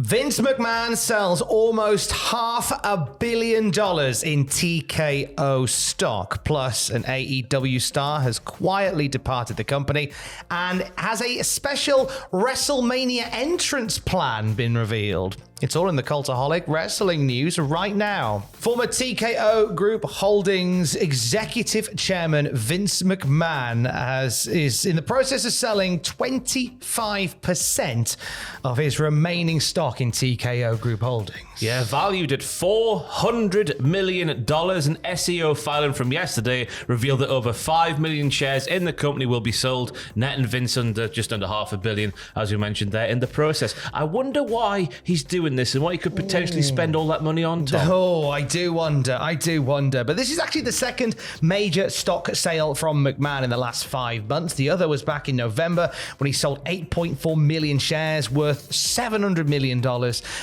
Vince McMahon sells almost $500 million in TKO stock. Plus, an AEW star has quietly departed the company, and has a special WrestleMania entrance plan been revealed. It's all in the Cultaholic wrestling news right now. Former TKO Group Holdings executive chairman Vince McMahon is in the process of selling 25% of his remaining stock in TKO Group Holdings. Yeah, valued at $400 million. An SEO filing from yesterday revealed that over 5 million shares in the company will be sold, netting Vince just under $500 million, as we mentioned there, in the process. I wonder why he's doing this and what he could potentially spend all that money on, Tom. Oh, I do wonder. But this is actually the second major stock sale from McMahon in the last 5 months. The other was back in November when he sold 8.4 million shares worth $700 million.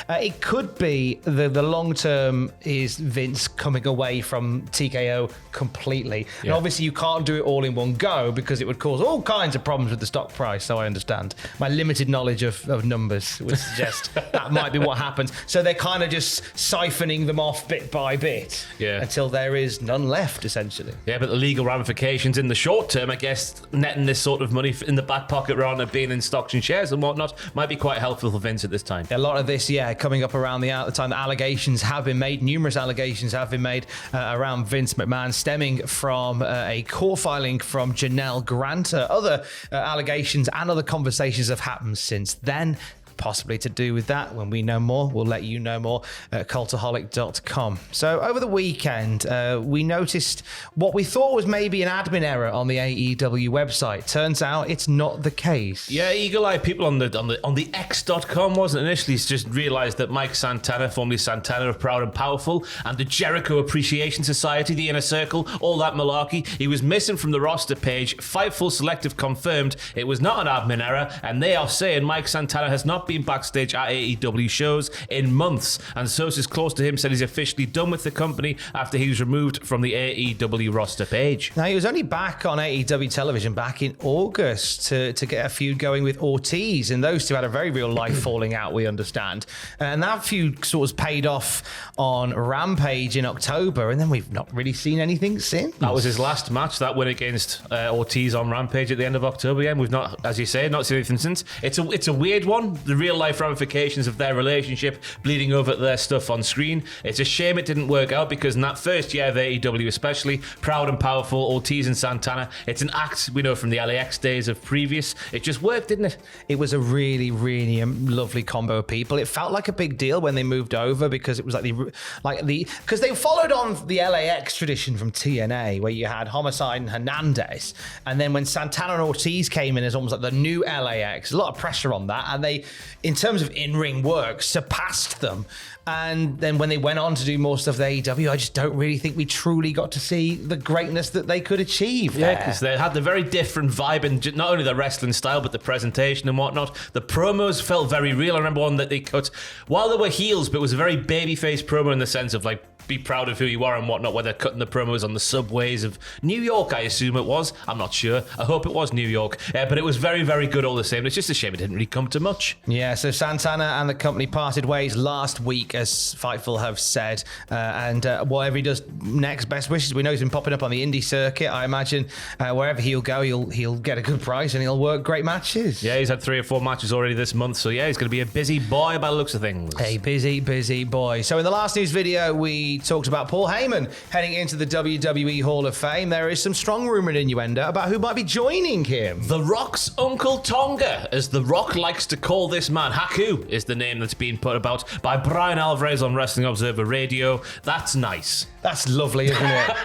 It could be the long term is Vince coming away from TKO completely. Yeah. And obviously you can't do it all in one go because it would cause all kinds of problems with the stock price, so I understand. My limited knowledge of numbers would suggest that might be what happens. So they're kind of just siphoning them off bit by bit until there is none left, essentially. Yeah, but the legal ramifications in the short term, I guess, netting this sort of money in the back pocket rather than being in stocks and shares and whatnot might be quite helpful for Vince at this time. A lot of this, coming up around the time that allegations have been made, numerous allegations have been made around Vince McMahon, stemming from a court filing from Janelle Grant. Other allegations and other conversations have happened since then. Possibly to do with that. When we know more, we'll let you know more at cultaholic.com. So over the weekend, we noticed what we thought was maybe an admin error on the AEW website. Turns out it's not the case. Yeah, eagle-eyed people on the X.com wasn't initially just realised that Mike Santana, formerly Santana of Proud and Powerful, and the Jericho Appreciation Society, the Inner Circle, all that malarkey, he was missing from the roster page. Fightful Selective confirmed it was not an admin error, and they are saying Mike Santana has not been backstage at AEW shows in months, and sources close to him said he's officially done with the company after he was removed from the AEW roster page. Now, he was only back on AEW television back in August to get a feud going with Ortiz, and those two had a very real life falling out, we understand. And that feud sort of paid off on Rampage in October, and then we've not really seen anything since. That was his last match, that win against Ortiz on Rampage at the end of October. Yeah, and we've not, as you say, not seen anything since. It's a weird one. The real life ramifications of their relationship bleeding over their stuff on screen. It's a shame it didn't work out, because in that first year of AEW especially, Proud and Powerful, Ortiz and Santana, it's an act we know from the LAX days of previous. It just worked, didn't it? It was a really, really lovely combo of people. It felt like a big deal when they moved over, because it was because they followed on the LAX tradition from TNA, where you had Homicide and Hernandez, and then when Santana and Ortiz came in as almost like the new LAX, a lot of pressure on that, and they, in terms of in-ring work, surpassed them. And then when they went on to do more stuff with AEW, I just don't really think we truly got to see the greatness that they could achieve. Yeah, because they had the very different vibe in not only the wrestling style, but the presentation and whatnot. The promos felt very real. I remember one that they cut while they were heels, but it was a very babyface promo in the sense of like, be proud of who you are and whatnot, where they're cutting the promos on the subways of New York, I assume it was. I'm not sure. I hope it was New York. But it was very, very good all the same. It's just a shame it didn't really come to much. Yeah, so Santana and the company parted ways last week, as Fightful have said. And whatever he does next, best wishes. We know he's been popping up on the indie circuit. I imagine wherever he'll go, he'll get a good price and he'll work great matches. Yeah, he's had 3 or 4 matches already this month. So yeah, he's going to be a busy boy by the looks of things. A busy boy. So in the last news video, we talked about Paul Heyman heading into the WWE Hall of Fame. There is some strong rumor and innuendo about who might be joining him. The Rock's Uncle Tonga, as The Rock likes to call this man. Haku is the name that's being put about by Brian Alvarez on Wrestling Observer Radio. That's nice. That's lovely, isn't it?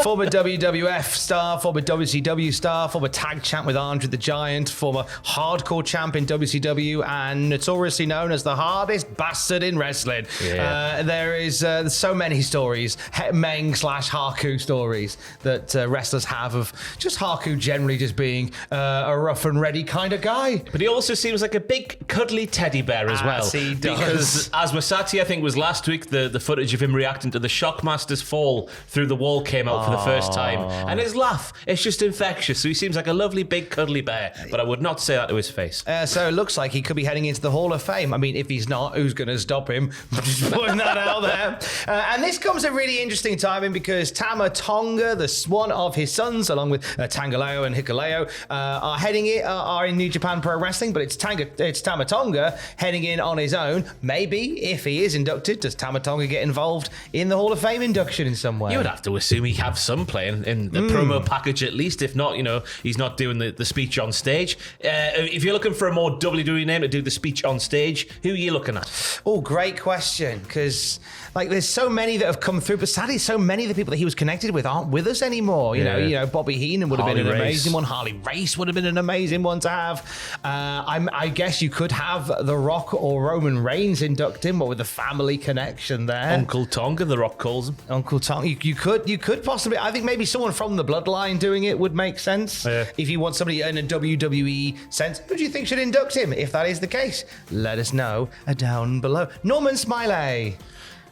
Former WWF star, former WCW star, former tag champ with Andre the Giant, former hardcore champ in WCW, and notoriously known as the hardest bastard in wrestling. Yeah. There is so many stories, Meng/Haku stories that wrestlers have of just Haku generally just being a rough and ready kind of guy. But he also seems like a big cuddly teddy bear as well. He does. Because as Wasati, I think, was last week, the footage of him reacting to the Shockmaster's fall through the wall came came out for the first time. And his laugh, it's just infectious. So he seems like a lovely, big, cuddly bear. But I would not say that to his face. So it looks like he could be heading into the Hall of Fame. I mean, if he's not, who's going to stop him? Just putting that out there. And this comes at really interesting timing because Tama Tonga, one of his sons, along with Tangaleo and Hikuleo, are in New Japan Pro Wrestling, but it's Tama Tonga heading in on his own. Maybe, if he is inducted, does Tama Tonga get involved in the Hall of Fame induction in some way? You would have to assume he have some play in the promo package at least. If not, he's not doing the speech on stage. If you're looking for a more WWE name to do the speech on stage, who are you looking at? Oh, great question. Because there's so many that have come through, but sadly, so many of the people that he was connected with aren't with us anymore. You know, Bobby Heenan would have been an amazing one. Harley Race would have been an amazing one to have. I guess you could have The Rock or Roman Reigns induct him, but with the family connection there. Uncle Tonga, The Rock calls him. Uncle Tonga. You could possibly. I think maybe someone from the bloodline doing it would make sense. Yeah. If you want somebody in a WWE sense, who do you think should induct him? If that is the case, let us know down below. Norman Smiley.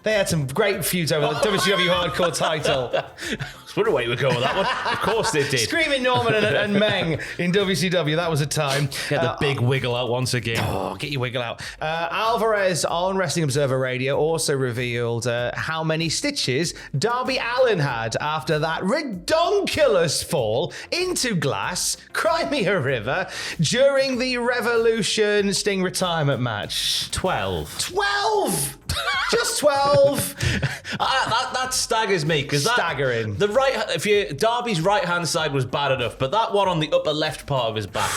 They had some great feuds over the WCW Hardcore title. I was wondering where you were going with that one. Of course they did. Screaming Norman and Meng in WCW. That was a time. Get the big wiggle out once again. Oh, get your wiggle out. Alvarez on Wrestling Observer Radio also revealed how many stitches Darby Allin had after that redonkulous fall into glass, Crimea River, during the Revolution Sting retirement match. 12. 12! Just 12. That staggers me because staggering. Darby's right hand side was bad enough, but that one on the upper left part of his back,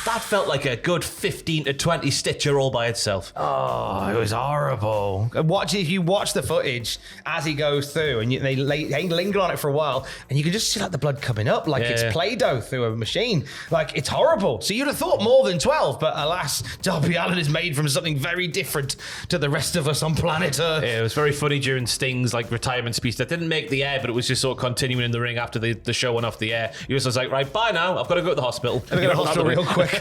that felt like a good 15 to 20 stitcher all by itself. Oh, it was horrible. If you watch the footage as he goes through, and they linger on it for a while, and you can just see the blood coming up it's Play-Doh through a machine. It's horrible. So you'd have thought more than 12, but alas, Darby Allin is made from something very different to the rest of us on planet Earth. Yeah, it was very funny during Sting's retirement speech that didn't make the air, but it was just sort of continuing in the ring after the show went off the air. He was just like, right, bye now. I've got to go to the hospital. I'm going to the hospital real quick.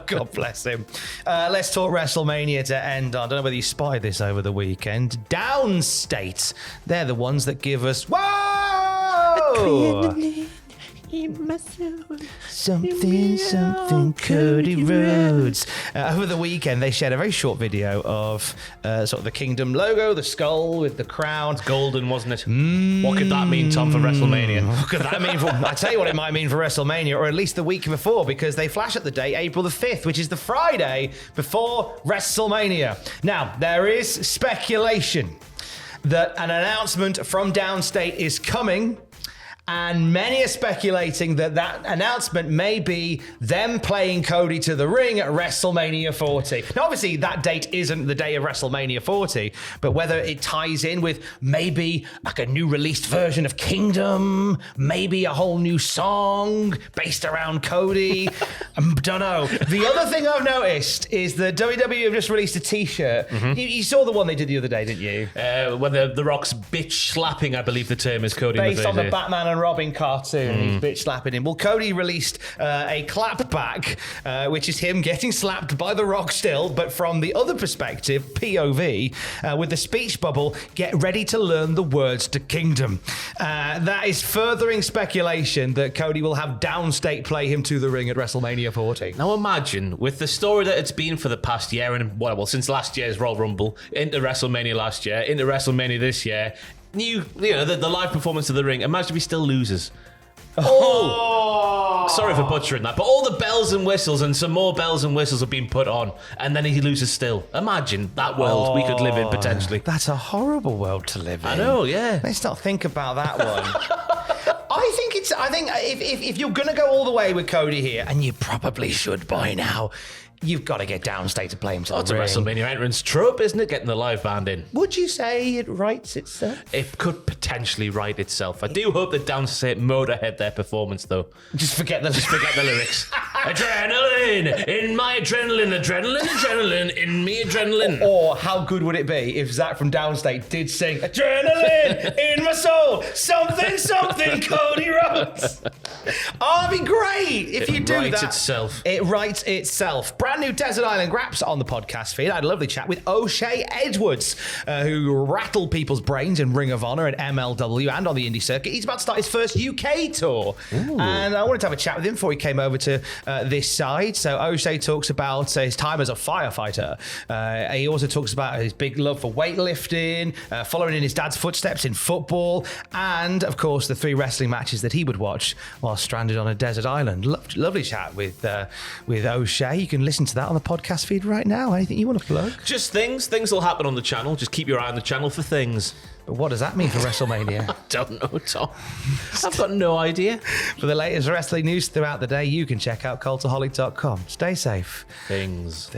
God bless him. Let's talk WrestleMania to end on. I don't know whether you spied this over the weekend. Downstate. They're the ones that give us... Whoa! Something Cody Rhodes. Over the weekend, they shared a very short video of sort of the Kingdom logo, the skull with the crown. It's golden, wasn't it? What could that mean, Tom, for WrestleMania? What could that mean I tell you what it might mean for WrestleMania, or at least the week before, because they flash at the date April the 5th, which is the Friday before WrestleMania. Now, there is speculation that an announcement from Downstate is coming. And many are speculating that announcement may be them playing Cody to the ring at WrestleMania 40. Now, obviously, that date isn't the day of WrestleMania 40, but whether it ties in with maybe a new released version of Kingdom, maybe a whole new song based around Cody, I don't know. The other thing I've noticed is that WWE have just released a T-shirt. Mm-hmm. You saw the one they did the other day, didn't you? When the Rock's bitch slapping, I believe the term is Cody. Based on the Batman and Robin cartoon, he's bitch slapping him. Well, Cody released a clapback, which is him getting slapped by The Rock still, but from the other perspective, POV, with the speech bubble, get ready to learn the words to Kingdom. That is furthering speculation that Cody will have Downstate play him to the ring at WrestleMania 40. Now imagine, with the story that it's been for the past year, and since last year's Royal Rumble, into WrestleMania last year, into WrestleMania this year, the live performance of the ring. Imagine if he still loses. Oh, sorry for butchering that, but all the bells and whistles and some more bells and whistles have been put on, and then he loses still. Imagine that world we could live in potentially. That's a horrible world to live in. I know, yeah. Let's not think about that one. I think if you're gonna go all the way with Cody here, and you probably should by now, you've got to get Downstate to play him to the ring. It's a WrestleMania entrance trope, isn't it? Getting the live band in. Would you say it writes itself? It could potentially write itself. I do hope that Downstate motorhead their performance, though. Just forget the lyrics. Adrenaline in my adrenaline, adrenaline in me adrenaline. Or how good would it be if Zach from Downstate did sing adrenaline in my soul, something, something, Cody Rhodes. Oh, that'd be great if you do that. It writes itself. It writes itself. Brand new Desert Island Graps on the podcast feed. I had a lovely chat with O'Shea Edwards, who rattled people's brains in Ring of Honor at MLW and on the indie circuit. He's about to start his first UK tour. Ooh. And I wanted to have a chat with him before he came over to this side. So O'Shea talks about his time as a firefighter. He also talks about his big love for weightlifting, following in his dad's footsteps in football, and of course the 3 wrestling matches that he would watch while stranded on a desert island. Lovely chat with O'Shea. You can listen to that on the podcast feed right now. Anything you want to plug? Just things will happen on the channel. Just keep your eye on the channel for things. But what does that mean for WrestleMania? I don't know, Tom. I've got no idea. For the latest wrestling news throughout the day, you can check out cultaholic.com. Stay safe. Things.